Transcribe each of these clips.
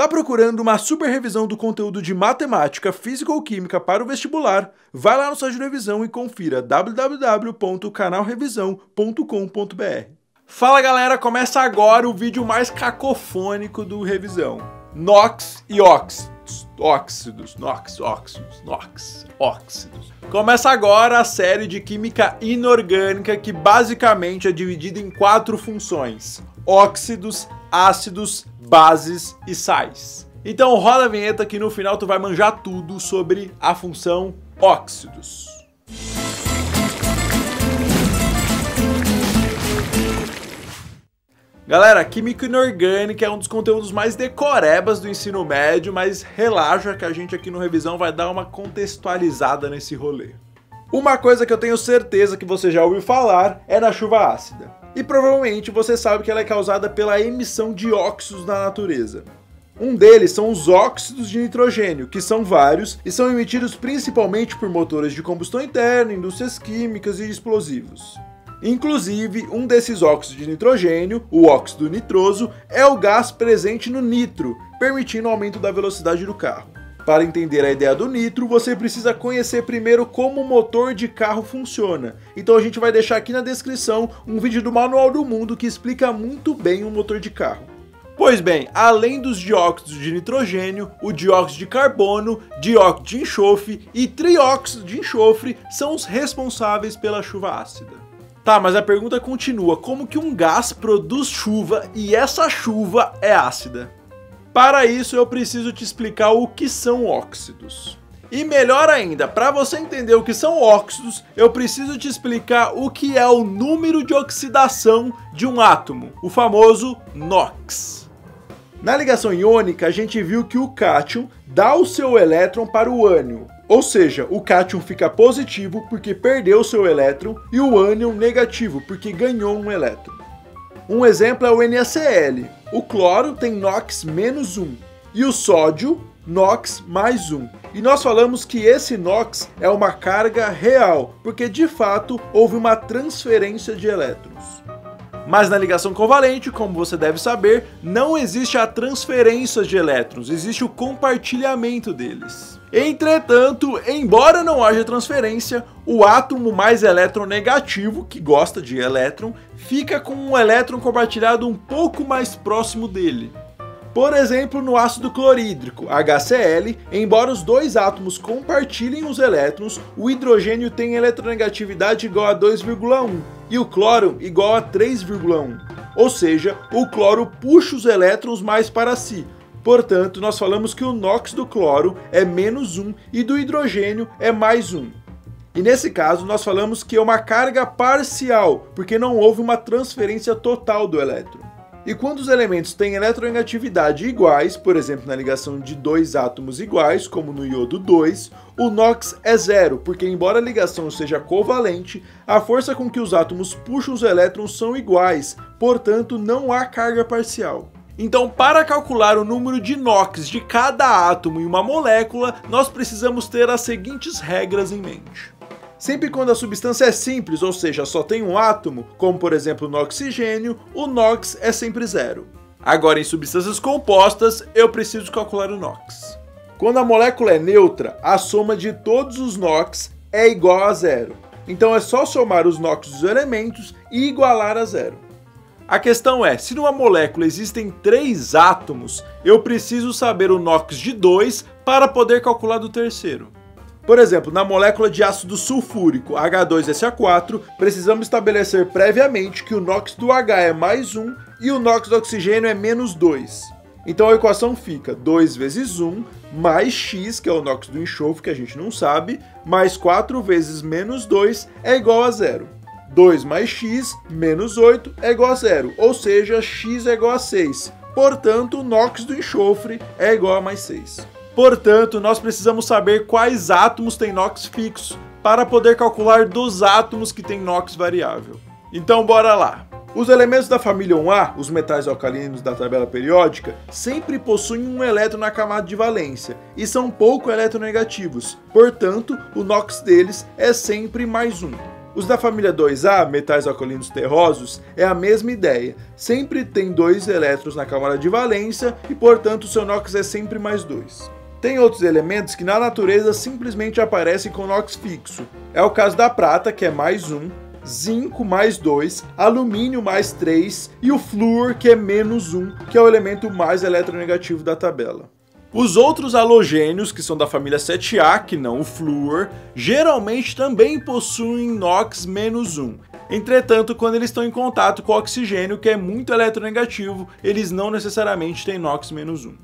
Tá procurando uma super revisão do conteúdo de matemática, física ou química para o vestibular? Vai lá no site do Revisão e confira www.canalrevisão.com.br. Fala galera, começa agora o vídeo mais cacofônico do Revisão. NOx e óxidos. Óxidos. Começa agora a série de química inorgânica que basicamente é dividida em 4 funções: óxidos, ácidos, bases e sais. Então roda a vinheta que no final tu vai manjar tudo sobre a função óxidos. Galera, química inorgânica é um dos conteúdos mais decorebas do ensino médio, mas relaxa que a gente aqui no Revisão vai dar uma contextualizada nesse rolê. Uma coisa que eu tenho certeza que você já ouviu falar é na chuva ácida. E provavelmente você sabe que ela é causada pela emissão de óxidos na natureza. Um deles são os óxidos de nitrogênio, que são vários e são emitidos principalmente por motores de combustão interna, indústrias químicas e explosivos. Inclusive, um desses óxidos de nitrogênio, o óxido nitroso, é o gás presente no nitro, permitindo o aumento da velocidade do carro. Para entender a ideia do nitro, você precisa conhecer primeiro como o motor de carro funciona. Então a gente vai deixar aqui na descrição um vídeo do Manual do Mundo que explica muito bem o motor de carro. Pois bem, além dos dióxidos de nitrogênio, o dióxido de carbono, dióxido de enxofre e trióxido de enxofre são os responsáveis pela chuva ácida. Tá, mas a pergunta continua: como que um gás produz chuva e essa chuva é ácida? Para isso eu preciso te explicar o que são óxidos. E melhor ainda, para você entender o que são óxidos, eu preciso te explicar o que é o número de oxidação de um átomo, o famoso NOx. Na ligação iônica, a gente viu que o cátion dá o seu elétron para o ânion. Ou seja, o cátion fica positivo porque perdeu seu elétron e o ânion negativo porque ganhou um elétron. Um exemplo é o NaCl. O cloro tem NOx menos 1 e o sódio NOx mais 1. E nós falamos que esse NOx é uma carga real, porque de fato houve uma transferência de elétrons. Mas na ligação covalente, como você deve saber, não existe a transferência de elétrons, existe o compartilhamento deles. Entretanto, embora não haja transferência, o átomo mais eletronegativo, que gosta de elétron, fica com um elétron compartilhado um pouco mais próximo dele. Por exemplo, no ácido clorídrico, HCl, embora os dois átomos compartilhem os elétrons, o hidrogênio tem eletronegatividade igual a 2,1 e o cloro igual a 3,1. Ou seja, o cloro puxa os elétrons mais para si. Portanto, nós falamos que o NOx do cloro é menos 1 e do hidrogênio é mais 1. E nesse caso, nós falamos que é uma carga parcial, porque não houve uma transferência total do elétron. E quando os elementos têm eletronegatividade iguais, por exemplo na ligação de dois átomos iguais, como no iodo 2, o NOx é zero, porque embora a ligação seja covalente, a força com que os átomos puxam os elétrons são iguais, portanto não há carga parcial. Então, para calcular o número de NOx de cada átomo em uma molécula, nós precisamos ter as seguintes regras em mente. Sempre quando a substância é simples, ou seja, só tem um átomo, como por exemplo no oxigênio, o NOx é sempre zero. Agora, em substâncias compostas, eu preciso calcular o NOx. Quando a molécula é neutra, a soma de todos os NOx é igual a zero. Então é só somar os NOx dos elementos e igualar a zero. A questão é, se numa molécula existem 3 átomos, eu preciso saber o NOx de 2 para poder calcular do terceiro. Por exemplo, na molécula de ácido sulfúrico H2SO4, precisamos estabelecer previamente que o NOx do H é mais 1 e o NOx do oxigênio é menos 2. Então a equação fica 2 vezes 1 mais x, que é o NOx do enxofre, que a gente não sabe, mais 4 vezes menos 2 é igual a 0. 2 mais x menos 8 é igual a 0, ou seja, x é igual a 6. Portanto, o NOx do enxofre é igual a mais 6. Portanto, nós precisamos saber quais átomos têm NOx fixo, para poder calcular dos átomos que têm NOx variável. Então bora lá! Os elementos da família 1A, os metais alcalinos da tabela periódica, sempre possuem um elétron na camada de valência, e são pouco eletronegativos, portanto, o NOx deles é sempre mais 1. Os da família 2A, metais alcalinos terrosos, é a mesma ideia. Sempre tem 2 elétrons na camada de valência e, portanto, o seu NOx é sempre mais 2. Tem outros elementos que na natureza simplesmente aparecem com NOx fixo. É o caso da prata, que é mais 1, zinco mais 2, alumínio mais 3 e o flúor, que é menos 1, que é o elemento mais eletronegativo da tabela. Os outros halogênios, que são da família 7A, que não o flúor, geralmente também possuem NOx menos 1. Entretanto, quando eles estão em contato com o oxigênio, que é muito eletronegativo, eles não necessariamente têm NOx menos 1.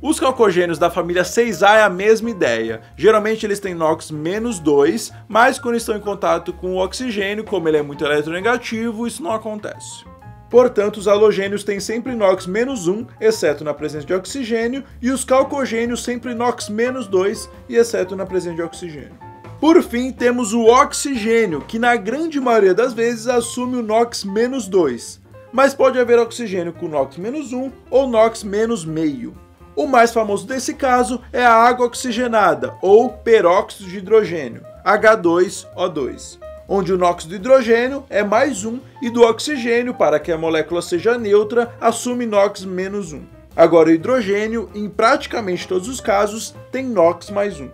Os calcogênios da família 6A é a mesma ideia. Geralmente eles têm NOx menos 2, mas quando estão em contato com o oxigênio, como ele é muito eletronegativo, isso não acontece. Portanto, os halogênios têm sempre NOx menos 1, exceto na presença de oxigênio, e os calcogênios sempre NOx menos 2, e exceto na presença de oxigênio. Por fim, temos o oxigênio, que na grande maioria das vezes assume o NOx menos 2, mas pode haver oxigênio com NOx menos 1 ou NOx menos meio. O mais famoso desse caso é a água oxigenada, ou peróxido de hidrogênio, H2O2. Onde o NOx do hidrogênio é mais 1 e do oxigênio, para que a molécula seja neutra, assume NOx menos 1. Agora o hidrogênio, em praticamente todos os casos, tem NOx mais 1.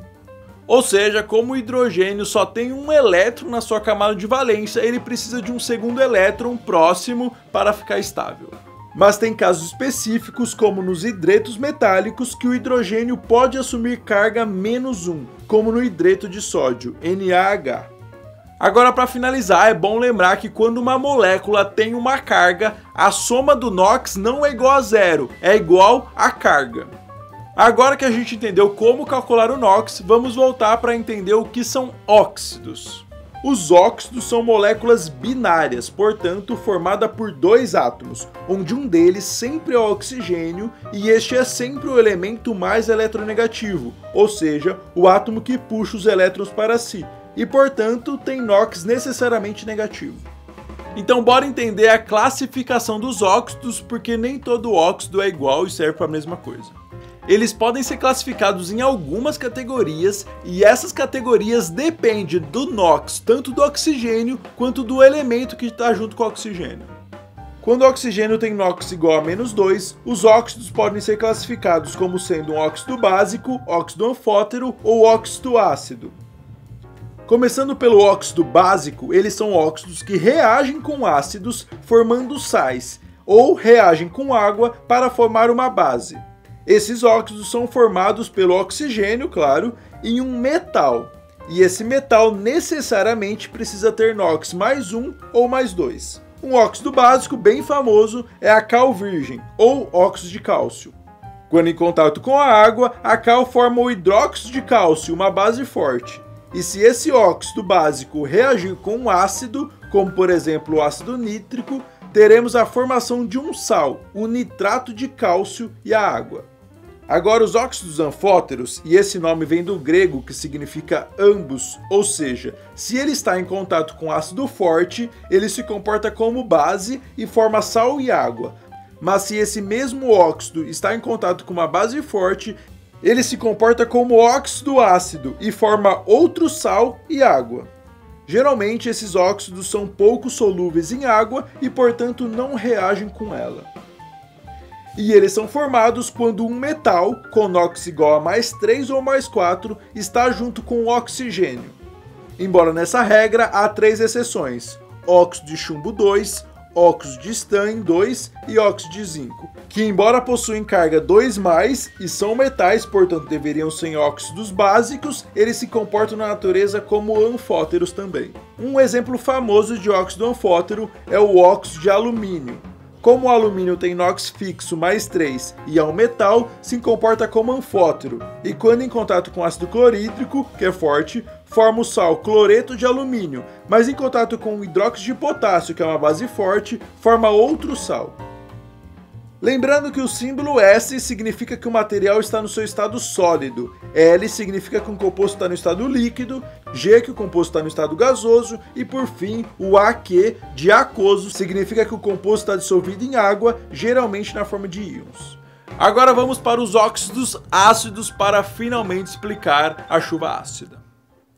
Ou seja, como o hidrogênio só tem um elétron na sua camada de valência, ele precisa de um segundo elétron próximo para ficar estável. Mas tem casos específicos, como nos hidretos metálicos, que o hidrogênio pode assumir carga menos 1, como no hidreto de sódio, NaH. Agora, para finalizar, é bom lembrar que quando uma molécula tem uma carga, a soma do NOx não é igual a zero, é igual à carga. Agora que a gente entendeu como calcular o NOx, vamos voltar para entender o que são óxidos. Os óxidos são moléculas binárias, portanto, formada por 2 átomos, onde um deles sempre é o oxigênio e este é sempre o elemento mais eletronegativo, ou seja, o átomo que puxa os elétrons para si. E, portanto, tem NOx necessariamente negativo. Então bora entender a classificação dos óxidos, porque nem todo óxido é igual e serve para a mesma coisa. Eles podem ser classificados em algumas categorias, e essas categorias dependem do NOx, tanto do oxigênio quanto do elemento que está junto com o oxigênio. Quando o oxigênio tem NOx igual a menos 2, os óxidos podem ser classificados como sendo um óxido básico, óxido anfótero ou óxido ácido. Começando pelo óxido básico, eles são óxidos que reagem com ácidos formando sais, ou reagem com água para formar uma base. Esses óxidos são formados pelo oxigênio, claro, em um metal, e esse metal necessariamente precisa ter NOx mais 1 ou mais 2. Um óxido básico bem famoso é a cal virgem, ou óxido de cálcio. Quando em contato com a água, a cal forma o hidróxido de cálcio, uma base forte. E se esse óxido básico reagir com um ácido, como por exemplo o ácido nítrico, teremos a formação de um sal, o nitrato de cálcio e a água. Agora os óxidos anfóteros, e esse nome vem do grego que significa ambos, ou seja, se ele está em contato com ácido forte, ele se comporta como base e forma sal e água. Mas se esse mesmo óxido está em contato com uma base forte, ele se comporta como óxido ácido e forma outro sal e água. Geralmente esses óxidos são pouco solúveis em água e, portanto, não reagem com ela. E eles são formados quando um metal, com NOx igual a mais 3 ou mais 4, está junto com o oxigênio. Embora nessa regra há 3 exceções: óxido de chumbo 2, óxido de estânio 2 e óxido de zinco, que embora possuem carga 2+, e são metais, portanto deveriam ser óxidos básicos, eles se comportam na natureza como anfóteros também. Um exemplo famoso de óxido anfótero é o óxido de alumínio. Como o alumínio tem NOx fixo mais 3 e é um metal, se comporta como anfótero, e quando em contato com ácido clorídrico, que é forte, forma o sal cloreto de alumínio, mas em contato com o hidróxido de potássio, que é uma base forte, forma outro sal. Lembrando que o símbolo S significa que o material está no seu estado sólido, L significa que o composto está no estado líquido, G que o composto está no estado gasoso e por fim o AQ de aquoso significa que o composto está dissolvido em água, geralmente na forma de íons. Agora vamos para os óxidos ácidos para finalmente explicar a chuva ácida.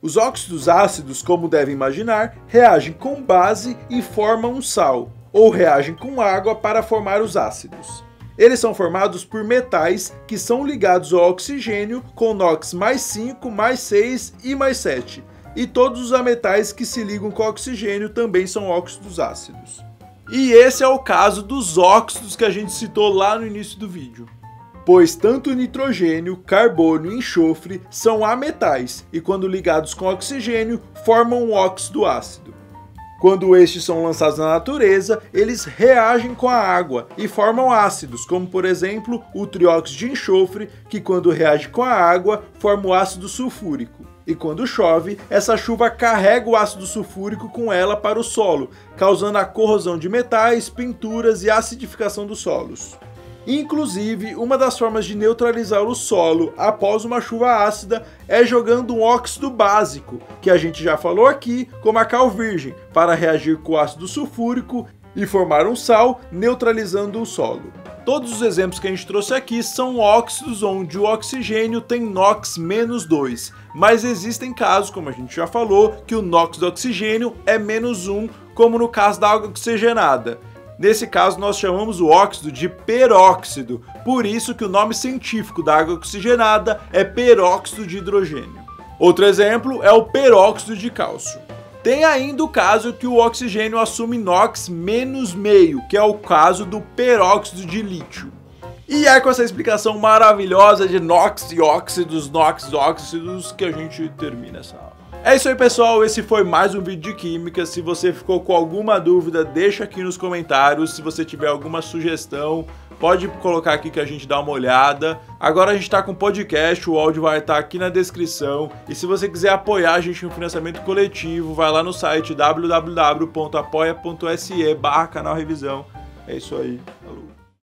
Os óxidos ácidos, como devem imaginar, reagem com base e formam um sal, ou reagem com água para formar os ácidos. Eles são formados por metais que são ligados ao oxigênio com NOx mais 5, mais 6 e mais 7. E todos os ametais que se ligam com oxigênio também são óxidos ácidos. E esse é o caso dos óxidos que a gente citou lá no início do vídeo. Pois tanto o nitrogênio, carbono e enxofre são ametais e quando ligados com oxigênio formam um óxido ácido. Quando estes são lançados na natureza, eles reagem com a água e formam ácidos, como por exemplo o trióxido de enxofre, que quando reage com a água forma o ácido sulfúrico. E quando chove, essa chuva carrega o ácido sulfúrico com ela para o solo, causando a corrosão de metais, pinturas e acidificação dos solos. Inclusive, uma das formas de neutralizar o solo após uma chuva ácida é jogando um óxido básico, que a gente já falou aqui, como a cal virgem, para reagir com o ácido sulfúrico e formar um sal, neutralizando o solo. Todos os exemplos que a gente trouxe aqui são óxidos onde o oxigênio tem NOx -2, mas existem casos, como a gente já falou, que o NOx do oxigênio é -1, como no caso da água oxigenada. Nesse caso, nós chamamos o óxido de peróxido, por isso que o nome científico da água oxigenada é peróxido de hidrogênio. Outro exemplo é o peróxido de cálcio. Tem ainda o caso que o oxigênio assume NOx -0,5, que é o caso do peróxido de lítio. E é com essa explicação maravilhosa de NOx e óxidos, que a gente termina essa aula. É isso aí, pessoal, esse foi mais um vídeo de química. Se você ficou com alguma dúvida, deixa aqui nos comentários. Se você tiver alguma sugestão, pode colocar aqui que a gente dá uma olhada. Agora a gente está com podcast, o áudio vai estar aqui na descrição. E se você quiser apoiar a gente no financiamento coletivo, vai lá no site www.apoia.se/canal Revisão. É isso aí.